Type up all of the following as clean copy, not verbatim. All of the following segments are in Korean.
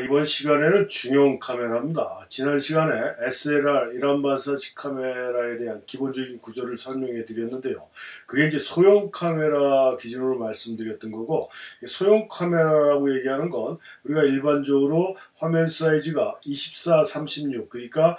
이번 시간에는 중형 카메라입니다. 지난 시간에 SLR 일환반사식 카메라에 대한 기본적인 구조를 설명해 드렸는데요. 그게 이제 소형 카메라 기준으로 말씀드렸던 거고, 소형 카메라라고 얘기하는 건 우리가 일반적으로 화면 사이즈가 24-36, 그러니까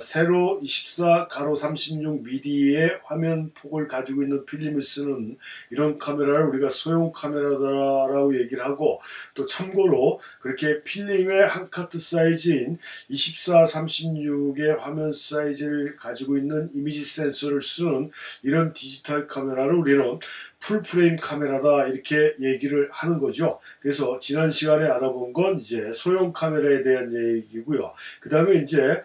세로 24-36 미디의 화면 폭을 가지고 있는 필름을 쓰는 이런 카메라를 우리가 소형 카메라라고 얘기를 하고, 또 참고로 그렇게 필름의 한 카트 사이즈인 24-36의 화면 사이즈를 가지고 있는 이미지 센서를 쓰는 이런 디지털 카메라를 우리는 풀프레임 카메라다 이렇게 얘기를 하는 거죠. 그래서 지난 시간에 알아본 건 이제 소형 카메라에 대한 얘기고요. 그 다음에 이제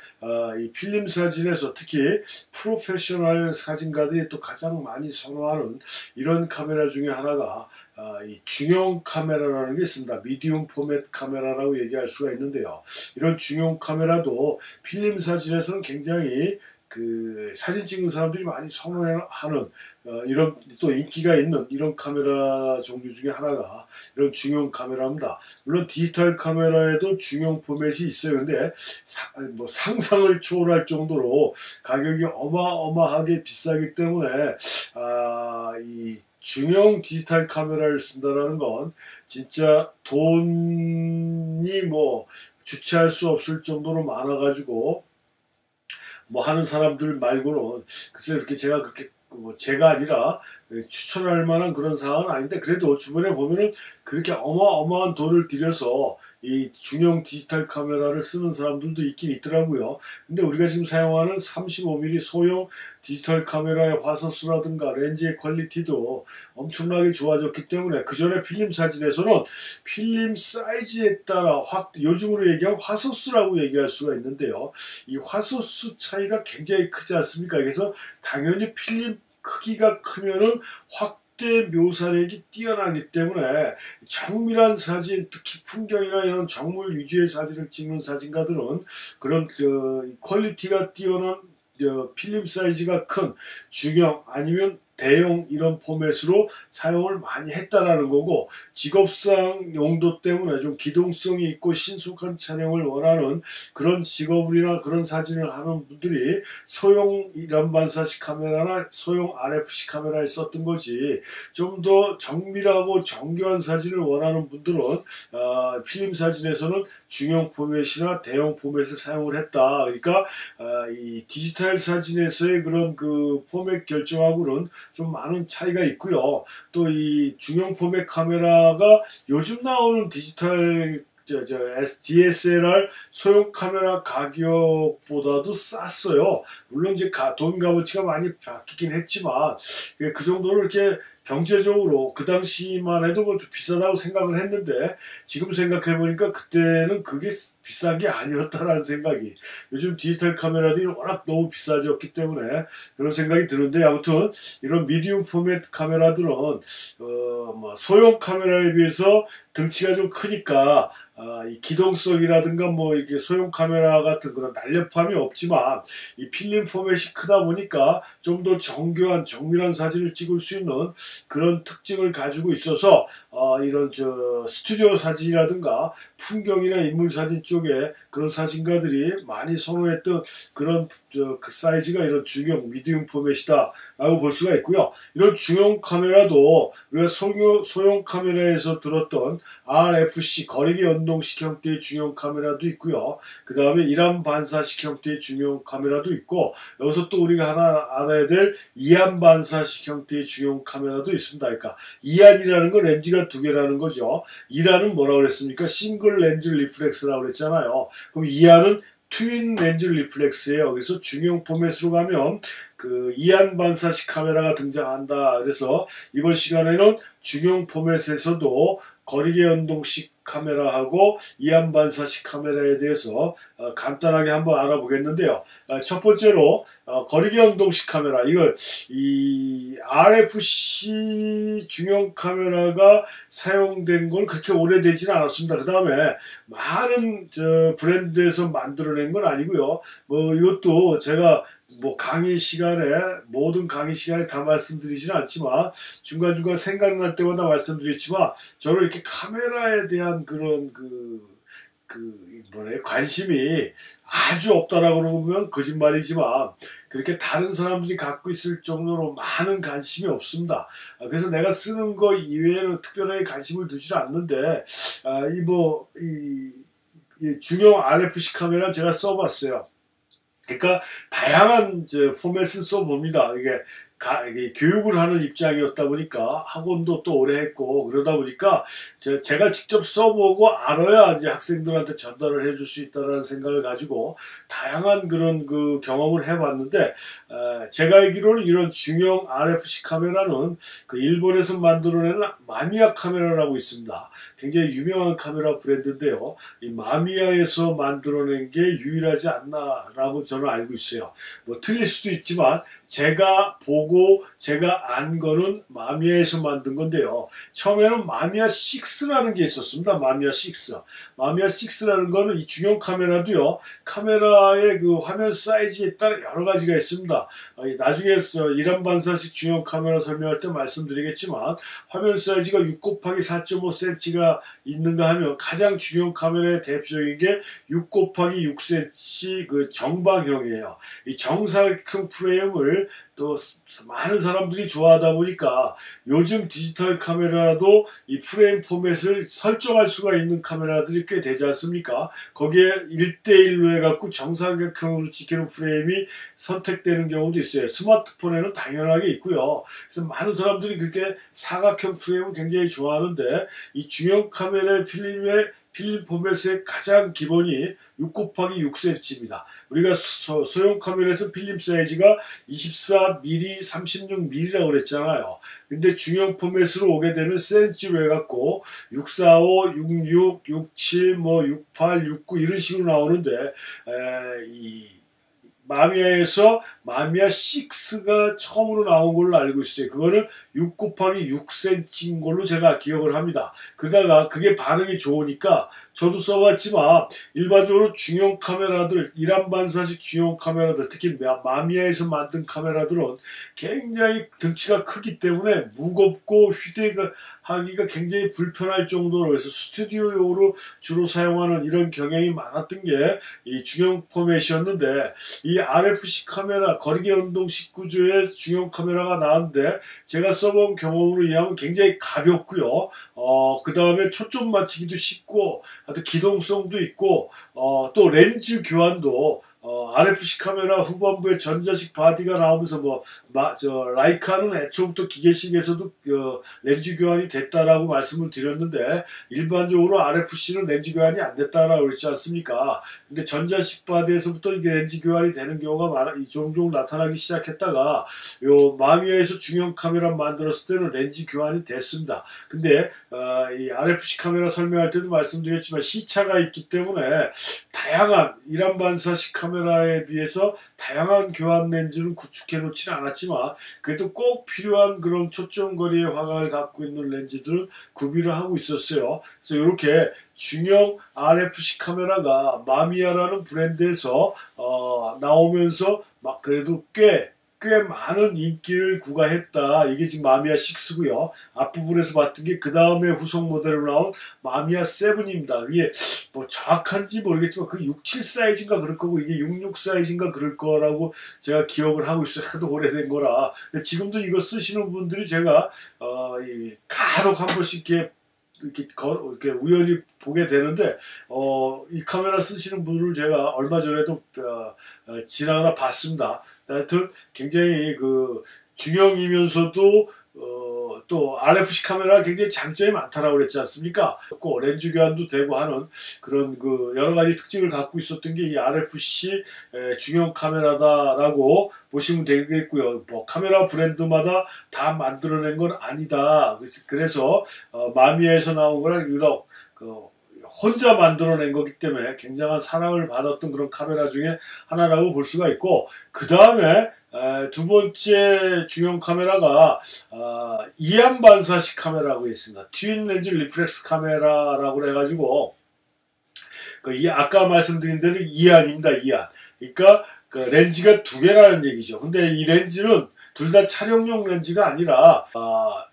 이 필름 사진에서 특히 프로페셔널 사진가들이 또 가장 많이 선호하는 이런 카메라 중에 하나가 이 중형 카메라라는 게 있습니다. 미디움 포맷 카메라라고 얘기할 수가 있는데요. 이런 중형 카메라도 필름 사진에서는 굉장히 사진 찍는 사람들이 많이 선호하는 이런 또 인기가 있는 이런 카메라 종류 중에 하나가 이런 중형 카메라입니다. 물론 디지털 카메라에도 중형 포맷이 있어요. 근데 상상을 초월할 정도로 가격이 어마어마하게 비싸기 때문에 이 중형 디지털 카메라를 쓴다라는 건 진짜 돈이 주체할 수 없을 정도로 많아가지고 하는 사람들 말고는 글쎄 이렇게 제가 그렇게 제가 아니라 추천할 만한 그런 상황은 아닌데, 그래도 주변에 보면은 그렇게 어마어마한 돈을 들여서 이 중형 디지털 카메라를 쓰는 사람들도 있긴 있더라고요. 근데 우리가 지금 사용하는 35mm 소형 디지털 카메라의 화소수라든가 렌즈의 퀄리티도 엄청나게 좋아졌기 때문에 그전에 필름 사진에서는 필름 사이즈에 따라 요즘으로 얘기하면 화소수라고 얘기할 수가 있는데요. 이 화소수 차이가 굉장히 크지 않습니까? 그래서 당연히 필름 크기가 크면은 확대 묘사력이 뛰어나기 때문에 정밀한 사진, 특히 풍경이나 이런 정물 위주의 사진을 찍는 사진가들은 그런 퀄리티가 뛰어난 필름 사이즈가 큰 중형 아니면 대형 이런 포맷으로 사용을 많이 했다라는 거고, 직업상 용도 때문에 좀 기동성이 있고 신속한 촬영을 원하는 그런 직업이나 그런 사진을 하는 분들이 소형 일환반사식 카메라나 소형 RFC 카메라에 썼던 거지, 좀 더 정밀하고 정교한 사진을 원하는 분들은 필름 사진에서는 중형 포맷이나 대형 포맷을 사용을 했다. 그러니까 이 디지털 사진에서의 그런 포맷 결정하고는 좀 많은 차이가 있고요. 또 이 중형 포맷 카메라가 요즘 나오는 디지털 DSLR 소형 카메라 가격보다도 쌌어요. 물론 이제 돈 값어치가 많이 바뀌긴 했지만 그 정도로 이렇게 경제적으로 그 당시만 해도 좀 비싸다고 생각을 했는데, 지금 생각해보니까 그때는 그게 비싼 게 아니었다라는 생각이, 요즘 디지털 카메라들이 워낙 너무 비싸졌기 때문에 그런 생각이 드는데, 아무튼 이런 미디움 포맷 카메라들은 소형 카메라에 비해서 등치가 좀 크니까 이 기동성이라든가 이게 소형 카메라 같은 그런 날렵함이 없지만 이 필름 포맷이 크다 보니까 좀 더 정교한 정밀한 사진을 찍을 수 있는 그런 특징을 가지고 있어서 이런 스튜디오 사진이라든가 풍경이나 인물 사진 쪽에 그런 사진가들이 많이 선호했던 그런 그 사이즈가 이런 중형 미디움 포맷이다 라고 볼 수가 있고요. 이런 중형 카메라도 우리가 소형 카메라에서 들었던 RFC 거리기 연동식 형태의 중형 카메라도 있고요. 그 다음에 일환 반사식 형태의 중형 카메라도 있고, 여기서 또 우리가 하나 알아야 될 이안 반사식 형태의 중형 카메라도 있습니다. 그러니까 이안이라는 건 렌즈가 두 개라는 거죠. 이란은 뭐라고 그랬습니까? 싱글 렌즈 리플렉스라고 그랬잖아요. 그럼 이안은 트윈 렌즈 리플렉스예요. 그래서 중형 포맷으로 가면 이안 반사식 카메라가 등장한다. 그래서 이번 시간에는 중형 포맷에서도 거리계 연동식 카메라하고 이안 반사식 카메라에 대해서 간단하게 한번 알아보겠는데요. 첫 번째로 거리계 연동식 카메라, 이 RFC 중형 카메라가 사용된 건 그렇게 오래되지는 않았습니다. 그 다음에 많은 브랜드에서 만들어낸 건 아니고요. 이것도 제가 강의 시간에, 모든 강의 시간에 다 말씀드리지는 않지만 중간중간 생각날 때마다 말씀드렸지만, 저는 이렇게 카메라에 대한 그런 관심이 아주 없다라고 그러면 거짓말이지만 그렇게 다른 사람들이 갖고 있을 정도로 많은 관심이 없습니다. 그래서 내가 쓰는 거 이외에는 특별하게 관심을 두지 않는데, 이 중형 RFC 카메라 제가 써봤어요. 그러니까 다양한 포맷을 써봅니다. 이게 교육을 하는 입장이었다 보니까 학원도 또 오래 했고 그러다 보니까 제가 직접 써보고 알아야 이제 학생들한테 전달을 해줄 수 있다는 생각을 가지고 다양한 그런 경험을 해봤는데, 제가 알기로는 이런 중형 RFC 카메라는 일본에서 만들어내는 마미야 카메라라고 있습니다. 굉장히 유명한 카메라 브랜드인데요. 이 마미야에서 만들어낸 게 유일하지 않나라고 저는 알고 있어요. 뭐 틀릴 수도 있지만 제가 보고 제가 안 거는 마미야에서 만든 건데요. 처음에는 마미야 6라는 게 있었습니다. 마미야 6. 마미야 6라는 거는 이 중형 카메라도요. 카메라의 화면 사이즈에 따라 여러 가지가 있습니다. 나중에 일안 반사식 중형 카메라 설명할 때 말씀드리겠지만 화면 사이즈가 6 곱하기 4.5cm가 있는가 하면 가장 중형 카메라의 대표적인 게 6 곱하기 6cm 정방형이에요. 이 정사각형 프레임을 또 많은 사람들이 좋아하다 보니까 요즘 디지털 카메라도 이 프레임 포맷을 설정할 수가 있는 카메라들이 꽤 되지 않습니까? 거기에 1:1로 해갖고 정사각형으로 찍히는 프레임이 선택되는 경우도 있어요. 스마트폰에는 당연하게 있고요. 그래서 많은 사람들이 그렇게 사각형 프레임을 굉장히 좋아하는데, 이 중형 카메라의 필름 포맷의 가장 기본이 6 곱하기 6cm입니다. 우리가 소형 카메라에서 필름 사이즈가 24mm, 36mm라고 그랬잖아요. 근데 중형 포맷으로 오게 되면 cm로 해갖고 645, 66, 67, 68, 69 이런 식으로 나오는데, 마미야에서 마미야 6가 처음으로 나온 걸로 알고 있어요. 그거는 6 곱하기 6cm인 걸로 제가 기억을 합니다. 그러다가 그게 반응이 좋으니까 저도 써봤지만 일반적으로 중형 카메라들, 일안 반사식 중형 카메라들, 특히 마미야에서 만든 카메라들은 굉장히 등치가 크기 때문에 무겁고 휴대하기가 굉장히 불편할 정도로 해서 스튜디오용으로 주로 사용하는 이런 경향이 많았던 게 이 중형 포맷이었는데, 이 RFC 카메라, 거리계운동식 구조의 중형 카메라가 나왔는데 제가 써본 경험으로 의하면 굉장히 가볍고요. 그 다음에 초점 맞추기도 쉽고, 하여튼 기동성도 있고, 또 렌즈 교환도 RFC 카메라 후반부에 전자식 바디가 나오면서 라이카는 애초부터 기계식에서도 렌즈 교환이 됐다라고 말씀을 드렸는데, 일반적으로 RFC는 렌즈 교환이 안 됐다라고 그랬지 않습니까? 근데 전자식 바디에서부터 이게 렌즈 교환이 되는 경우가 종종 나타나기 시작했다가 마미야에서 중형 카메라 만들었을 때는 렌즈 교환이 됐습니다. 근데 이 RFC 카메라 설명할 때도 말씀드렸지만 시차가 있기 때문에 다양한 일안 반사식 카메라에 비해서 다양한 교환 렌즈를 구축해 놓지는 않았지만 그래도 꼭 필요한 그런 초점거리의 화각을 갖고 있는 렌즈들을 구비를 하고 있었어요. 그래서 이렇게 중형 RFC 카메라가 마미야라는 브랜드에서 나오면서 그래도 꽤 많은 인기를 구가했다. 이게 지금 마미야 6고요. 앞부분에서 봤던 게 그 다음에 후속 모델로 나온 마미야 7입니다. 이게 정확한지 모르겠지만 그 67 사이즈인가 그럴 거고 이게 66 사이즈인가 그럴 거라고 제가 기억을 하고 있어요. 하도 오래된 거라. 지금도 이거 쓰시는 분들이 제가 간혹 한 번씩 이렇게 우연히 보게 되는데, 이 카메라 쓰시는 분을 제가 얼마 전에도 지나가다 봤습니다. 하여튼 굉장히 중형이면서도 또 RFC 카메라가 굉장히 장점이 많다라고 그랬지 않습니까? 렌즈 교환도 되고 하는 그런 여러 가지 특징을 갖고 있었던 게 이 RFC 중형 카메라다라고 보시면 되겠고요. 카메라 브랜드마다 다 만들어낸 건 아니다. 그래서 마미야에서 나온 거랑 유럽 혼자 만들어낸 거기 때문에 굉장한 사랑을 받았던 그런 카메라 중에 하나라고 볼 수가 있고, 그 다음에 두 번째 중형 카메라가 이안 반사식 카메라라고 있습니다. 트윈 렌즈 리프렉스 카메라라고 해가지고 아까 말씀드린 대로 이안입니다. 이안. 그러니까 렌즈가 두 개라는 얘기죠. 근데 이 렌즈는 둘 다 촬영용 렌즈가 아니라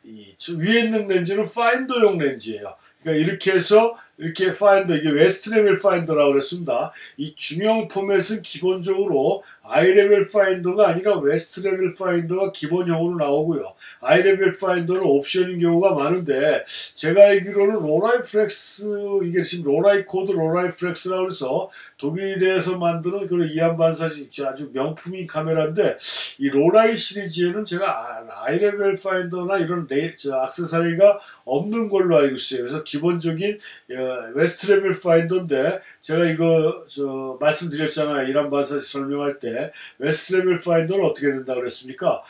위에 있는 렌즈는 파인더용 렌즈예요. 그러니까 이렇게 해서 이렇게 파인더, 이게 웨스트 레벨 파인더라고 그랬습니다. 이 중형 포맷은 기본적으로 아이 레벨 파인더가 아니라 웨스트 레벨 파인더가 기본형으로 나오고요. 아이 레벨 파인더는 옵션인 경우가 많은데, 제가 알기로는 로라이 플렉스, 이게 지금 로라이 코드 로라이 플렉스라고 해서 독일에서 만드는 그런 이안 반사식 아주 명품인 카메라인데, 이 로라이 시리즈에는 제가 아이 레벨 파인더나 이런 액세서리가 없는 걸로 알고 있어요. 그래서 기본적인 웨스트 레벨 파인더인데, 제가 이거 말씀드렸잖아요. 이란 반사식 설명할 때 웨스트 레벨 파인더는 어떻게 된다 그랬습니까?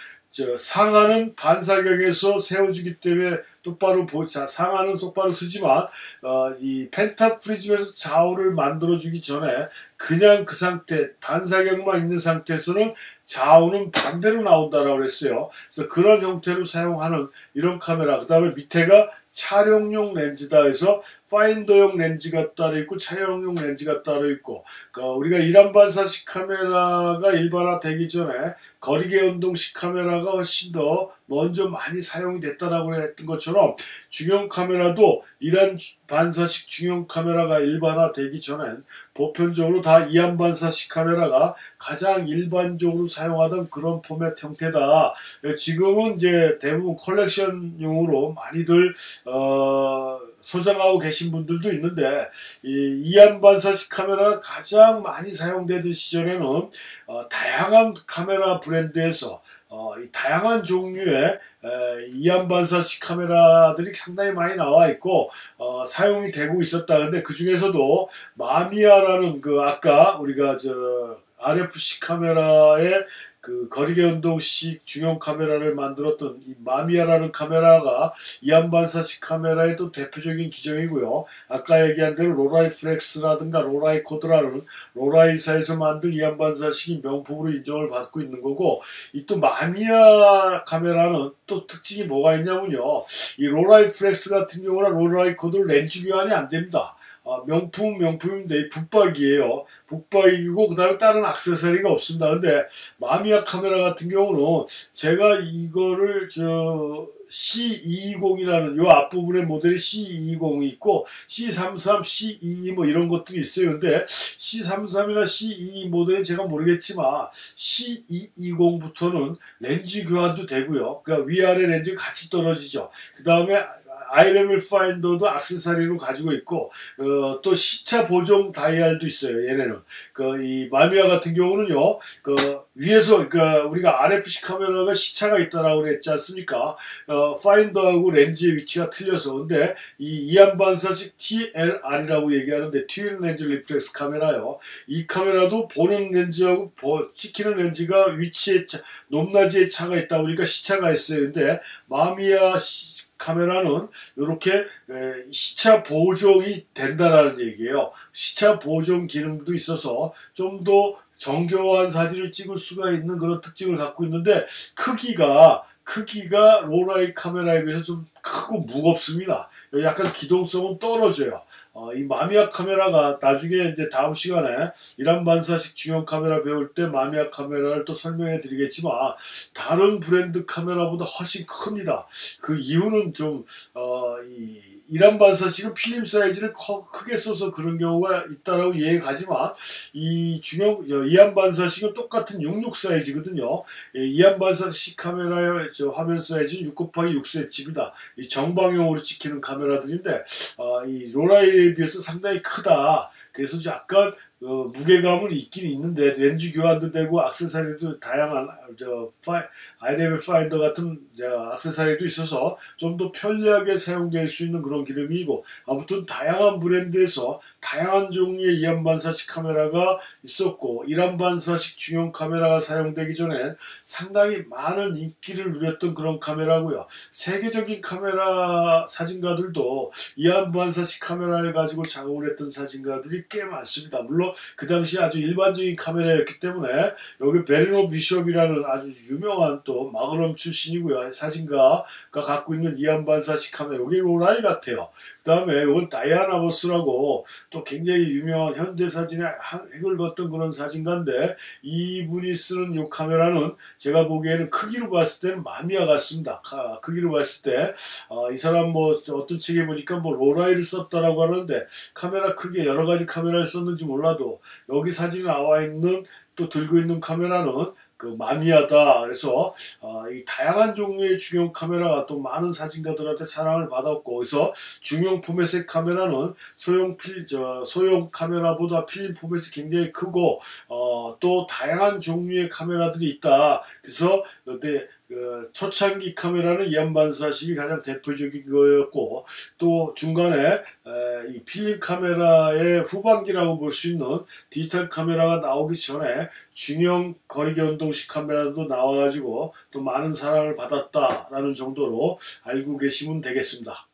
상하는 반사경에서 세워주기 때문에 똑바로 상하는 똑바로 쓰지만 이 펜탑 프리즘에서 좌우를 만들어주기 전에 그냥 그 상태 반사경만 있는 상태에서는 좌우는 반대로 나온다라고 그랬어요. 그래서 그런 형태로 사용하는 이런 카메라. 그 다음에 밑에가 촬영용 렌즈다 해서 파인더용 렌즈가 따로 있고 촬영용 렌즈가 따로 있고, 우리가 이란 반사식 카메라가 일반화되기 전에 거리계 운동식 카메라가 훨씬 더 먼저 많이 사용이 됐다라고 했던 것처럼 중형 카메라도 이란 반사식 중형 카메라가 일반화되기 전엔 보편적으로 다 이안 반사식 카메라가 가장 일반적으로 사용하던 그런 포맷 형태다. 지금은 이제 대부분 컬렉션용으로 많이들 소장하고 계신 분들도 있는데, 이 이안 반사식 카메라가 가장 많이 사용되던 시절에는 다양한 카메라 브랜드에서 이 다양한 종류의 이안 반사식 카메라들이 상당히 많이 나와 있고 사용이 되고 있었다. 근데 그 중에서도 마미야라는 아까 우리가 RFC 카메라의 그 거리계 운동식 중형 카메라를 만들었던 이 마미야라는 카메라가 이안 반사식 카메라의 또 대표적인 기종이고요. 아까 얘기한 대로 로라이 플렉스라든가 로라이 코드라는 로라이사에서 만든 이안 반사식이 명품으로 인정을 받고 있는 거고, 이 또 마미야 카메라는 또 특징이 뭐가 있냐면요. 이 로라이 플렉스 같은 경우나 로라이 코드는 렌즈 교환이 안 됩니다. 명품인데 북박이에요. 북박이고 그 다음에 다른 액세서리가 없습니다. 근데 마미야 카메라 같은 경우는 제가 이거를 C220이라는 요 앞부분의 모델이 C220이 있고 C33, C22 뭐 이런 것들이 있어요. 근데 C33이나 C22 모델은 제가 모르겠지만 C220부터는 렌즈 교환도 되고요. 그러니까 위아래 렌즈가 같이 떨어지죠. 그 다음에 아이레벨 파인더도 액세서리로 가지고 있고 또 시차 보정 다이얼도 있어요. 얘네는 이 마미야 같은 경우는요, 위에서 우리가 RFC 카메라가 시차가 있다라고 그랬지 않습니까? 파인더하고 렌즈의 위치가 틀려서. 근데 이 이안 반사식 TLR이라고 얘기하는데 튜일 렌즈 리플렉스 카메라요. 이 카메라도 보는 렌즈하고 찍히는 렌즈가 위치의 높낮이의 차가 있다 보니까 시차가 있어요. 근데 마미야 카메라는 이렇게 시차 보정이 된다라는 얘기예요. 시차 보정 기능도 있어서 좀 더 정교한 사진을 찍을 수가 있는 그런 특징을 갖고 있는데, 크기가 로라이 카메라에 비해서 좀 크고 무겁습니다. 약간 기동성은 떨어져요. 이 마미야 카메라가 나중에 이제 다음 시간에 이란 반사식 중형 카메라 배울 때 마미야 카메라를 또 설명해 드리겠지만, 다른 브랜드 카메라보다 훨씬 큽니다. 그 이유는 이란 반사식은 필름 사이즈를 크게 써서 그런 경우가 있다라고 이해가 가지만, 이안 반사식은 똑같은 66 사이즈거든요. 이안 반사식 카메라의 화면 사이즈는 6 곱하기 6cm입니다. 이 정방형으로 찍히는 카메라들인데, 이 로라이에 비해서 상당히 크다. 그래서 약간 무게감은 있긴 있는데 렌즈 교환도 되고 액세서리도 다양한 아이레벨 파인더 같은 액세서리도 있어서 좀 더 편리하게 사용될 수 있는 그런 기능이고, 아무튼 다양한 브랜드에서 다양한 종류의 이안 반사식 카메라가 있었고, 이란 반사식 중형 카메라가 사용되기 전에 상당히 많은 인기를 누렸던 그런 카메라고요. 세계적인 카메라 사진가들도 이안 반사식 카메라를 가지고 작업을 했던 사진가들이 꽤 많습니다. 물론 그래서 그 당시 아주 일반적인 카메라였기 때문에 여기 베르노 비숍이라는 아주 유명한 또 마그럼 출신이고요. 사진가가 갖고 있는 이안 반사식 카메라, 여기 로라이 같아요. 그 다음에 이건 다이아나 보스라고 또 굉장히 유명한 현대사진의 획을 걷던 그런 사진가인데, 이분이 쓰는 이 카메라는 제가 보기에는 크기로 봤을 때는 마미야 같습니다. 크기로 봤을 때 이 사람 뭐 어떤 책에 보니까 뭐 로라이를 썼다라고 하는데, 카메라 크기에 여러 가지 카메라를 썼는지 몰라도 여기 사진에 나와 있는 또 들고 있는 카메라는 그 마미야다. 그래서 이 다양한 종류의 중형 카메라가 또 많은 사진가들한테 사랑을 받았고, 그래서 중형 포맷의 카메라는 소형 카메라보다 필름 포맷이 굉장히 크고 또 다양한 종류의 카메라들이 있다. 그래서 그때 초창기 카메라는 이안 반사식이 가장 대표적인 거였고, 또 중간에 이 필름 카메라의 후반기라고 볼 수 있는 디지털 카메라가 나오기 전에 중형 거리견동식 카메라도 나와가지고 또 많은 사랑을 받았다라는 정도로 알고 계시면 되겠습니다.